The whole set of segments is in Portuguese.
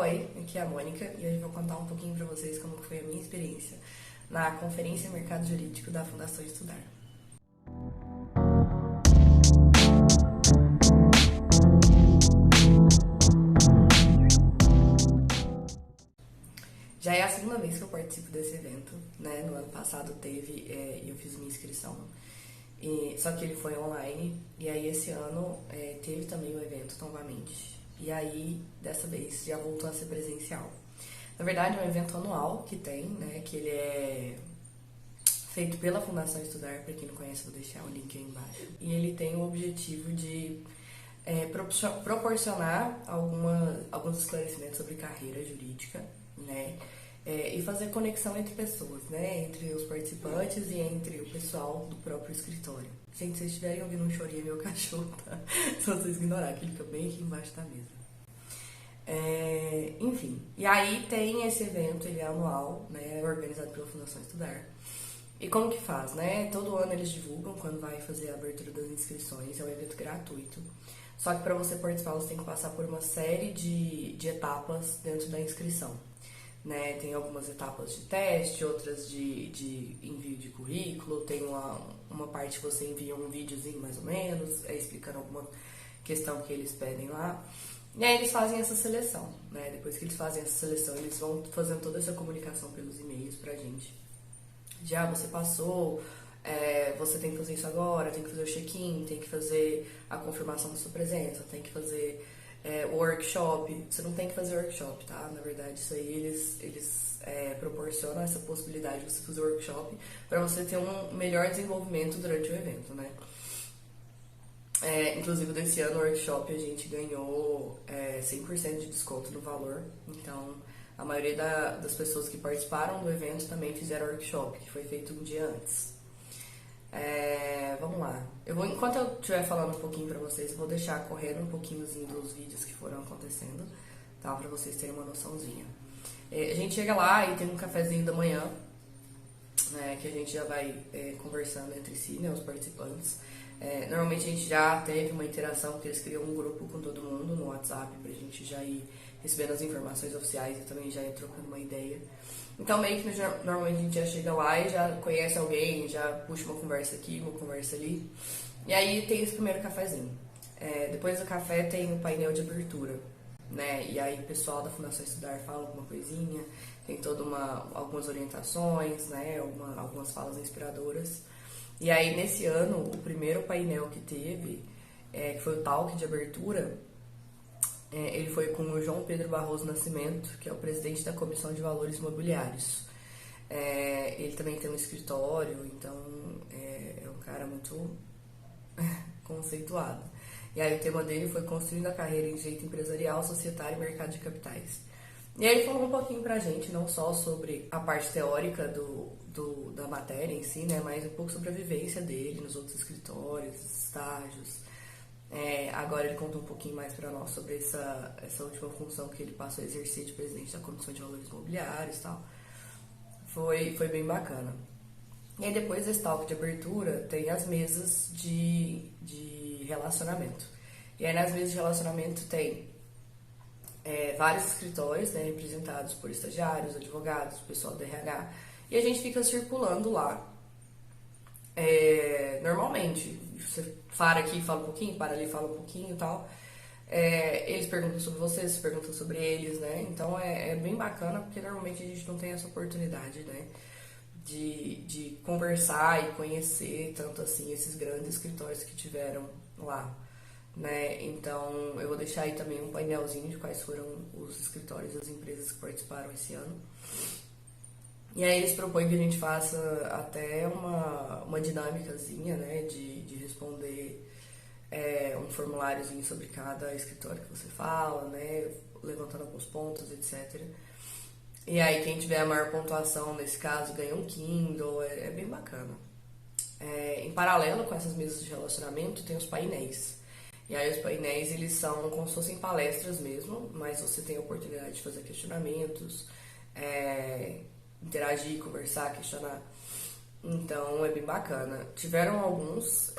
Oi, aqui é a Mônica e hoje eu vou contar um pouquinho para vocês como foi a minha experiência na Conferência Mercado Jurídico da Fundação Estudar. Já é a segunda vez que eu participo desse evento, né? No ano passado teve e eu fiz minha inscrição, só que ele foi online, e aí esse ano teve também o evento novamente. E aí, dessa vez, já voltou a ser presencial. Na verdade, é um evento anual que tem, né? Que ele é feito pela Fundação Estudar, para quem não conhece, vou deixar o link aí embaixo. E ele tem o objetivo de proporcionar alguns esclarecimentos sobre carreira jurídica, né? E fazer conexão entre pessoas, né? Entre os participantes e entre o pessoal do próprio escritório. Gente, se vocês estiverem ouvindo um chorinho, é meu cachorro, tá? Se vocês ignorar, que ele fica bem aqui embaixo da mesa. Enfim, e aí tem esse evento, ele é anual, né? Organizado pela Fundação Estudar. E como que faz, né? Todo ano eles divulgam quando vai fazer a abertura das inscrições, é um evento gratuito. Só que para você participar, você tem que passar por uma série de etapas dentro da inscrição. Né? Tem algumas etapas de teste, outras de envio de currículo, tem uma parte que você envia um videozinho mais ou menos, explicando alguma questão que eles pedem lá. E aí eles fazem essa seleção, né? Depois que eles fazem essa seleção, eles vão fazendo toda essa comunicação pelos e-mails pra gente. Já você passou, você tem que fazer isso agora, tem que fazer o check-in, tem que fazer a confirmação da sua presença, tem que fazer o workshop. Você não tem que fazer workshop, tá? Na verdade, isso aí eles proporcionam essa possibilidade de você fazer workshop para você ter um melhor desenvolvimento durante o evento, né? Inclusive, desse ano, o workshop, a gente ganhou 100% de desconto no valor. Então, a maioria das pessoas que participaram do evento também fizeram workshop, que foi feito um dia antes. Vamos lá. Enquanto eu estiver falando um pouquinho pra vocês, eu vou deixar correndo um pouquinhozinho dos vídeos que foram acontecendo, tá? Pra vocês terem uma noçãozinha. A gente chega lá e tem um cafezinho da manhã, né, que a gente já vai conversando entre si, né, os participantes. Normalmente a gente já teve uma interação, porque eles criam um grupo com todo mundo no WhatsApp pra gente já ir recebendo as informações oficiais e também já ir trocando uma ideia. Então meio que normalmente a gente já chega lá e já conhece alguém, já puxa uma conversa aqui, uma conversa ali. E aí tem esse primeiro cafezinho. Depois do café tem o painel de abertura, né? E aí o pessoal da Fundação Estudar fala alguma coisinha, tem algumas orientações, né? Algumas falas inspiradoras. E aí, nesse ano, o primeiro painel que teve, que foi o talk de abertura, ele foi com o João Pedro Barroso Nascimento, que é o presidente da Comissão de Valores Imobiliários. Ele também tem um escritório, então é um cara muito conceituado. E aí o tema dele foi Construindo a Carreira em Direito Empresarial, Societário e Mercado de Capitais. E aí ele falou um pouquinho pra gente, não só sobre a parte teórica da matéria em si, né, mas um pouco sobre a vivência dele nos outros escritórios, estágios. Agora ele conta um pouquinho mais pra nós sobre essa última função que ele passou a exercer de presidente da Comissão de Valores Imobiliários e tal. Foi bem bacana. E aí depois desse talk de abertura, tem as mesas de relacionamento. E aí nas mesas de relacionamento tem vários escritórios, né, representados por estagiários, advogados, pessoal do RH, e a gente fica circulando lá normalmente. Você para aqui e fala um pouquinho, para ali e fala um pouquinho e tal. Eles perguntam sobre vocês perguntam sobre eles, né? Então é bem bacana, porque normalmente a gente não tem essa oportunidade, né? De conversar e conhecer tanto assim esses grandes escritórios que tiveram lá, né? Então eu vou deixar aí também um painelzinho de quais foram os escritórios das empresas que participaram esse ano. E aí eles propõem que a gente faça até uma dinâmicazinha, né, de responder um formuláriozinho sobre cada escritório que você fala, né, levantando alguns pontos, etc. E aí quem tiver a maior pontuação nesse caso ganha um Kindle, é bem bacana. Em paralelo com essas mesas de relacionamento tem os painéis. E aí os painéis eles são como se fossem palestras mesmo, mas você tem a oportunidade de fazer questionamentos, interagir, conversar, questionar. Então é bem bacana. Tiveram alguns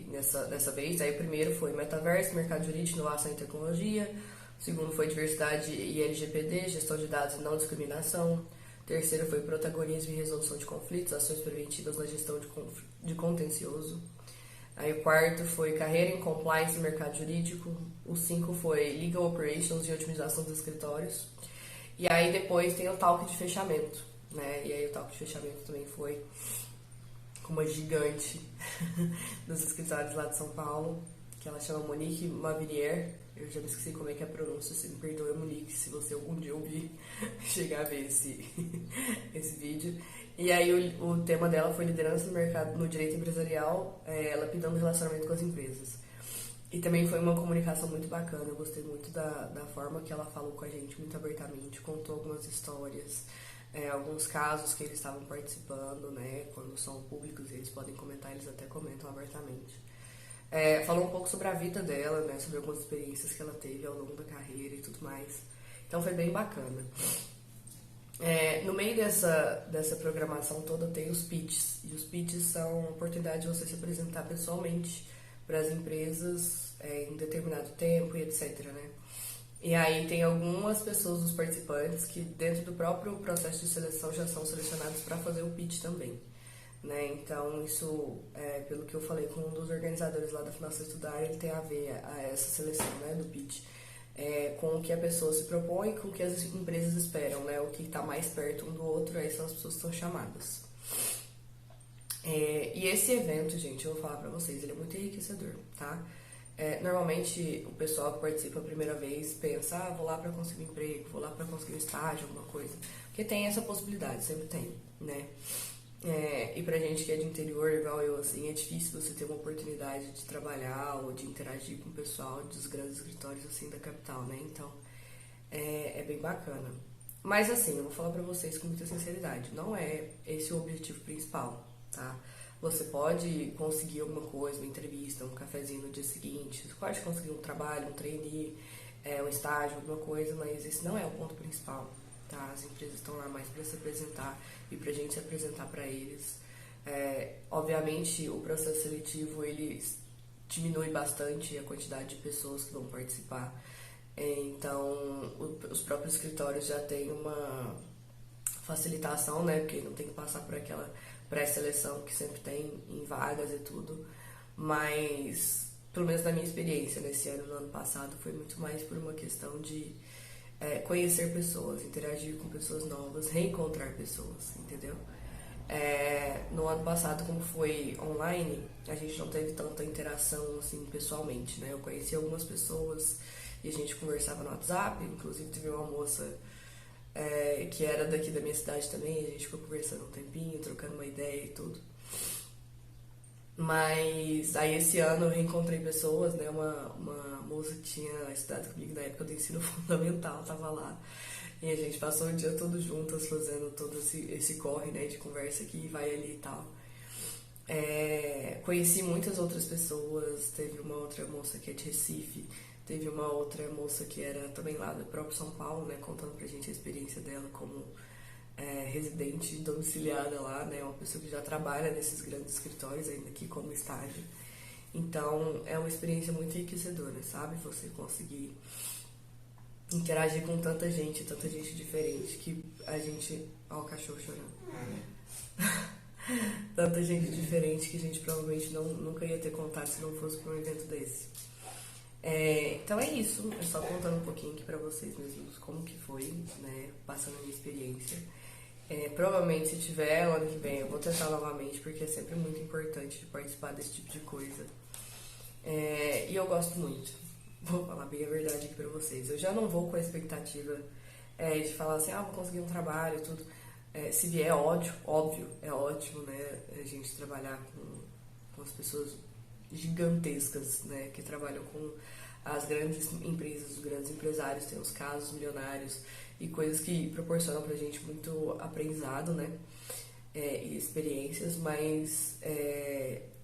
nessa vez. Aí o primeiro foi metaverso, mercado jurídico, inovação e tecnologia. O segundo foi diversidade e LGPD, gestão de dados e não discriminação. O terceiro foi protagonismo e resolução de conflitos, ações preventivas na gestão de contencioso. Aí o quarto foi carreira em compliance e mercado jurídico. O 5 foi legal operations e otimização dos escritórios. E aí depois tem o talk de fechamento, né? E aí o talk de fechamento também foi com uma gigante dos escritórios lá de São Paulo, que ela chama Monique Mavinier. Eu já me esqueci como é que é a pronúncia, se me perdoa, Monique, se você algum dia ouvir chegar a ver esse vídeo. E aí o tema dela foi liderança no mercado, no direito empresarial, lapidando o relacionamento com as empresas. E também foi uma comunicação muito bacana, eu gostei muito da forma que ela falou com a gente, muito abertamente, contou algumas histórias, alguns casos que eles estavam participando, né, quando são públicos eles podem comentar, eles até comentam abertamente. Falou um pouco sobre a vida dela, né, sobre algumas experiências que ela teve ao longo da carreira e tudo mais. Então foi bem bacana. No meio dessa programação toda tem os pitches. E os pitches são a oportunidade de você se apresentar pessoalmente para as empresas em determinado tempo e etc, né? E aí tem algumas pessoas dos participantes que dentro do próprio processo de seleção já são selecionados para fazer o pitch também, né? Então isso, pelo que eu falei com um dos organizadores lá da Fundação Estudar, ele tem a ver a essa seleção, né, do pitch, com o que a pessoa se propõe, com o que as empresas esperam, né? O que está mais perto um do outro, aí são as pessoas que são chamadas. E esse evento, gente, eu vou falar pra vocês, ele é muito enriquecedor, tá? Normalmente o pessoal que participa a primeira vez pensa, vou lá pra conseguir um emprego, vou lá pra conseguir um estágio, alguma coisa. Porque tem essa possibilidade, sempre tem, né? E pra gente que é de interior, igual eu, assim, é difícil você ter uma oportunidade de trabalhar ou de interagir com o pessoal dos grandes escritórios, assim, da capital, né? Então, é bem bacana. Mas, assim, eu vou falar pra vocês com muita sinceridade, não é esse o objetivo principal, tá? Você pode conseguir alguma coisa, uma entrevista, um cafezinho no dia seguinte, você pode conseguir um trabalho, um trainee, um estágio, alguma coisa, mas esse não é o ponto principal, tá? As empresas estão lá mais para se apresentar e pra gente se apresentar para eles. Obviamente, o processo seletivo, ele diminui bastante a quantidade de pessoas que vão participar. Então, os próprios escritórios já têm uma facilitação, né? Porque não tem que passar por aquela pré-seleção que sempre tem em vagas e tudo. Mas, pelo menos na minha experiência nesse ano, no ano passado, foi muito mais por uma questão de conhecer pessoas, interagir com pessoas novas, reencontrar pessoas, entendeu? No ano passado, como foi online, a gente não teve tanta interação assim pessoalmente, né? Eu conheci algumas pessoas e a gente conversava no WhatsApp, inclusive teve uma moça que era daqui da minha cidade também, a gente ficou conversando um tempinho, trocando uma ideia e tudo. Mas aí esse ano eu reencontrei pessoas, né? Uma moça que tinha estudado comigo na época do ensino fundamental, tava lá. E a gente passou o dia todo juntas fazendo todo esse corre, né, de conversa aqui, vai ali e tal. Conheci muitas outras pessoas, teve uma outra moça que é de Recife, teve uma outra moça que era também lá do próprio São Paulo, né, contando pra gente a experiência dela como residente domiciliada lá, né, uma pessoa que já trabalha nesses grandes escritórios ainda aqui como estágio. Então, é uma experiência muito enriquecedora, sabe? Você conseguir interagir com tanta gente diferente, que a gente... Ó, o cachorro chorando. Tanta gente diferente que a gente provavelmente nunca ia ter contato se não fosse para um evento desse. Então é isso, eu só contando um pouquinho aqui pra vocês mesmos como que foi, né, passando a minha experiência. Provavelmente se tiver o ano que vem eu vou tentar novamente, porque é sempre muito importante participar desse tipo de coisa. E eu gosto muito, vou falar bem a verdade aqui pra vocês. Eu já não vou com a expectativa de falar assim, vou conseguir um trabalho e tudo. Se vier, óbvio, é ótimo, né, a gente trabalhar com as pessoas gigantescas, né, que trabalham com as grandes empresas, os grandes empresários, tem os casos milionários e coisas que proporcionam pra gente muito aprendizado, né, e experiências, mas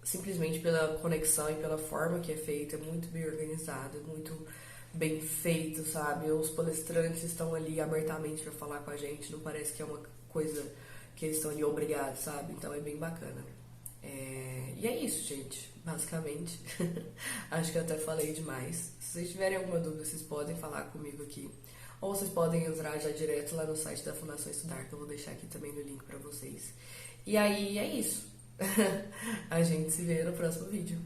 simplesmente pela conexão e pela forma que é feito, é muito bem organizado, é muito bem feito, sabe? Os palestrantes estão ali abertamente para falar com a gente, não parece que é uma coisa que eles estão ali obrigados, sabe? Então é bem bacana. E é isso, gente, basicamente. Acho que eu até falei demais. Se vocês tiverem alguma dúvida, vocês podem falar comigo aqui. Ou vocês podem entrar já direto lá no site da Fundação Estudar, que eu vou deixar aqui também no link pra vocês. E aí é isso. A gente se vê no próximo vídeo.